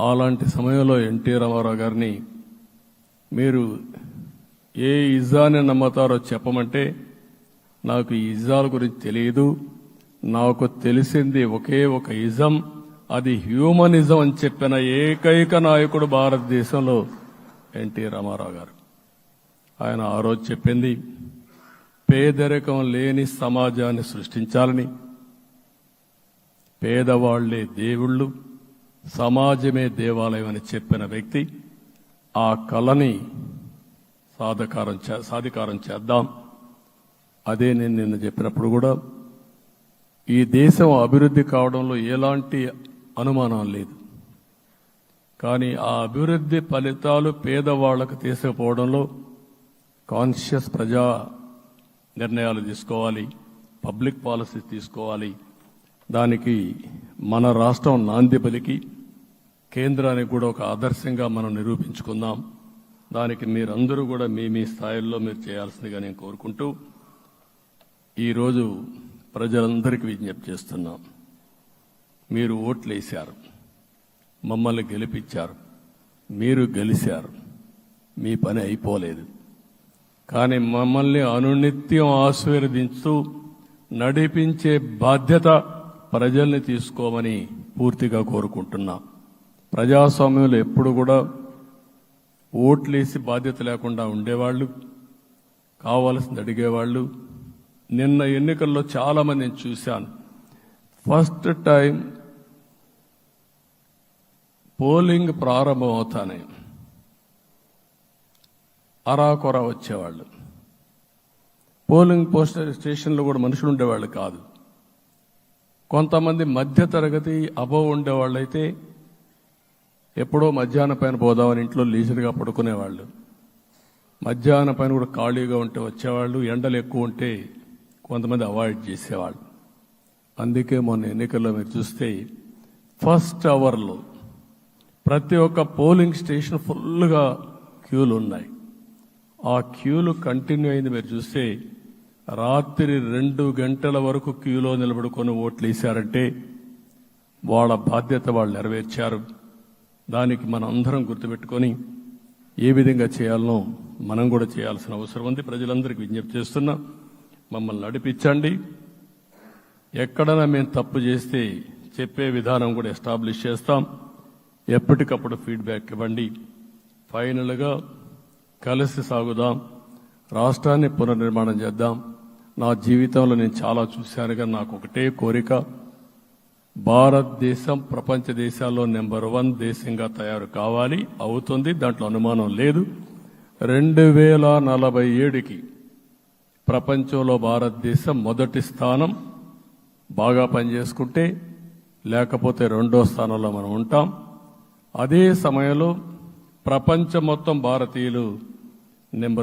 అలాంటి సమయంలో ఎన్టీ రామారావు గారిని మీరు ఏ ఇజాన్ని నమ్ముతారో చెప్పమంటే నాకు ఈ ఇజాల గురించి తెలియదు, నాకు తెలిసింది ఒకే ఒక ఇజం, అది హ్యూమనిజం అని చెప్పిన ఏకైక నాయకుడు భారతదేశంలో ఎన్టీ రామారావు గారు. ఆయన ఆ రోజు చెప్పింది పేదరికం లేని సమాజాన్ని సృష్టించాలని, పేదవాళ్లే దేవుళ్ళు, సమాజమే దేవాలయం అని చెప్పిన వ్యక్తి. ఆ కళని సాధికారం చేద్దాం. అదే నేను నిన్న చెప్పినప్పుడు కూడా ఈ దేశం అభివృద్ధి కావడంలో ఎలాంటి అనుమానం లేదు. కానీ ఆ అభివృద్ధి ఫలితాలు పేదవాళ్లకు తీసుకుపోవడంలో కాన్షియస్ ప్రజా నిర్ణయాలు తీసుకోవాలి, పబ్లిక్ పాలసీ తీసుకోవాలి. దానికి మన రాష్ట్రం నాంది పలికి కేంద్రానికి కూడా ఒక ఆదర్శంగా మనం నిరూపించుకుందాం. దానికి మీరందరూ కూడా మీ స్థాయిల్లో మీరు చేయాల్సిందిగా నేను కోరుకుంటూ ఈరోజు ప్రజలందరికీ విజ్ఞప్తి చేస్తున్నాం. మీరు ఓట్లేశారు, మమ్మల్ని గెలిపించారు, మీరు గెలిచారు, మీ పని అయిపోలేదు. కానీ మమ్మల్ని అనునిత్యం ఆశీర్వదించుతూ నడిపించే బాధ్యత ప్రజల్ని తీసుకోమని పూర్తిగా కోరుకుంటున్నాం. ప్రజాస్వామ్యంలో ఎప్పుడు కూడా ఓట్లేసి బాధ్యత లేకుండా ఉండేవాళ్లు, కావాల్సింది అడిగేవాళ్లు. నిన్న ఎన్నికల్లో చాలా మందిని చూశాను. ఫస్ట్ టైం పోలింగ్ ప్రారంభం అవుతానే అరాకొర వచ్చేవాళ్ళు. పోలింగ్ స్టేషన్లో కూడా మనుషులు ఉండేవాళ్ళు కాదు. కొంతమంది మధ్య తరగతి అబవ్ ఉండేవాళ్ళైతే ఎప్పుడో మధ్యాహ్నం పైన పోదామని ఇంట్లో లీజర్గా పడుకునేవాళ్ళు. మధ్యాహ్నం పైన కూడా ఖాళీగా ఉంటే వచ్చేవాళ్ళు. ఎండలు ఎక్కువ ఉంటే కొంతమంది అవాయిడ్ చేసేవాళ్ళు. అందుకే మొన్న ఎన్నికల్లో మీరు చూస్తే ఫస్ట్ అవర్లో ప్రతి ఒక్క పోలింగ్ స్టేషన్ ఫుల్గా క్యూలు ఉన్నాయి. ఆ క్యూలు కంటిన్యూ అయింది. మీరు చూస్తే రాత్రి 2 గంటల వరకు క్యూలో నిలబడుకొని ఓట్లు వేశారంటే వాళ్ళ బాధ్యత వాళ్ళు నెరవేర్చారు. దానికి మనం అందరం గుర్తుపెట్టుకొని ఏ విధంగా చేయాలనో మనం కూడా చేయాల్సిన అవసరం ఉంది. ప్రజలందరికీ విజ్ఞప్తి చేస్తున్నా, మమ్మల్ని నడిపించండి. ఎక్కడైనా మేము తప్పు చేస్తే చెప్పే విధానం కూడా ఎస్టాబ్లిష్ చేస్తాం. ఎప్పటికప్పుడు ఫీడ్బ్యాక్ ఇవ్వండి. ఫైనల్గా కలిసి సాగుదాం, రాష్ట్రాన్ని పునర్నిర్మాణం చేద్దాం. నా జీవితంలో నేను చాలా చూశాను, కానీ నాకు ఒకటే కోరిక, భారతదేశం ప్రపంచ దేశాల్లో నెంబర్ 1 దేశంగా తయారు కావాలి. అవుతుంది, దాంట్లో అనుమానం లేదు. 2047కి ప్రపంచంలో భారతదేశం మొదటి స్థానం బాగా పనిచేసుకుంటే, లేకపోతే 2వ స్థానంలో మనం ఉంటాం. అదే సమయంలో ప్రపంచం మొత్తం భారతీయులు నెంబర్